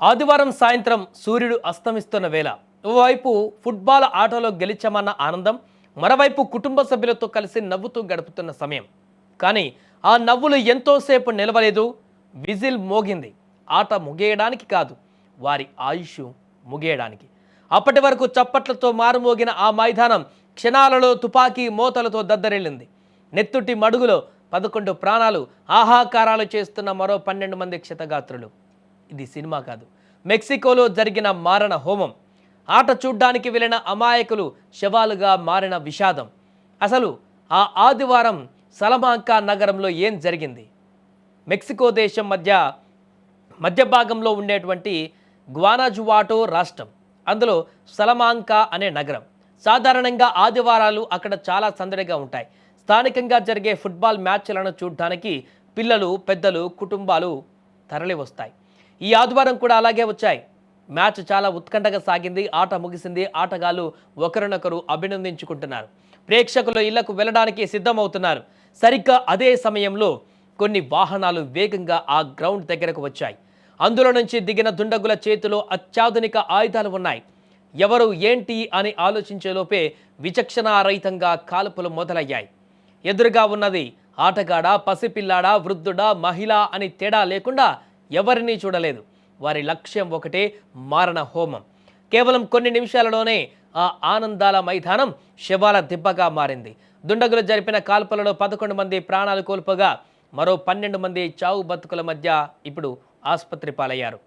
ఆదివారం సాయంత్రం సూర్యుడు అస్తమిస్తున్న వేళ ఓవైపు ఫుట్బాల్ ఆటలో గెలిచామన్న ఆనందం, మరోవైపు కుటుంబ సభ్యులతో కలిసి నవ్వుతూ గడుపుతున్న సమయం. కానీ ఆ నవ్వులు ఎంతోసేపు నిలవలేదు. విజిల్ మోగింది. ఆట ముగియడానికి కాదు, వారి ఆయుష్ ముగియడానికి. అప్పటి వరకు చప్పట్లతో మారుమోగిన ఆ మైదానం క్షణాలలో తుపాకీ మోతలతో దద్దరిల్లింది. నెత్తుటి మడుగులో 11 ప్రాణాలు ఆహాకారాలు చేస్తున్న మరో 12 మంది క్షతగాత్రులు. ఇది సినిమా కాదు, మెక్సికోలో జరిగిన మారణ హోమం. ఆట చూడ్డానికి వెళ్ళిన అమాయకులు శవాలుగా మారిన విషాదం. అసలు ఆ ఆదివారం సలమాంకా నగరంలో ఏం జరిగింది? మెక్సికో దేశం మధ్య భాగంలో ఉండేటువంటి గ్వానాజువాటో రాష్ట్రం, అందులో సలమాంకా అనే నగరం. సాధారణంగా ఆదివారాలు అక్కడ చాలా సందడిగా ఉంటాయి. స్థానికంగా జరిగే ఫుట్బాల్ మ్యాచ్లను చూడడానికి పిల్లలు, పెద్దలు, కుటుంబాలు తరలి వస్తాయి. ఈ ఆదివారం కూడా అలాగే వచ్చాయి. మ్యాచ్ చాలా ఉత్కంఠగా సాగింది. ఆట ముగిసింది. ఆటగాళ్లు ఒకరినొకరు అభినందించుకుంటున్నారు. ప్రేక్షకులు ఇళ్లకు వెళ్ళడానికి సిద్ధమవుతున్నారు. సరిగ్గా అదే సమయంలో కొన్ని వాహనాలు వేగంగా ఆ గ్రౌండ్ దగ్గరకు వచ్చాయి. అందులో నుంచి దిగిన దుండగుల చేతిలో అత్యాధునిక ఆయుధాలు ఉన్నాయి. ఎవరు ఏంటి అని ఆలోచించేలోపే విచక్షణారహితంగా కాల్పులు మొదలయ్యాయి. ఎదురుగా ఉన్నది ఆటగాడా, పసిపిల్లాడా, వృద్ధుడా, మహిళ అని తేడా లేకుండా ఎవరినీ చూడలేదు. వారి లక్ష్యం ఒకటే, మారణ హోమం. కేవలం కొన్ని నిమిషాలలోనే ఆ ఆనందాల మైదానం శవాల దిబ్బగా మారింది. దుండగులు జరిపిన కాల్పులలో 11 మంది ప్రాణాలు కోల్పోగా మరో 12 మంది చావు బతుకుల మధ్య ఇప్పుడు ఆసుపత్రి పాలయ్యారు.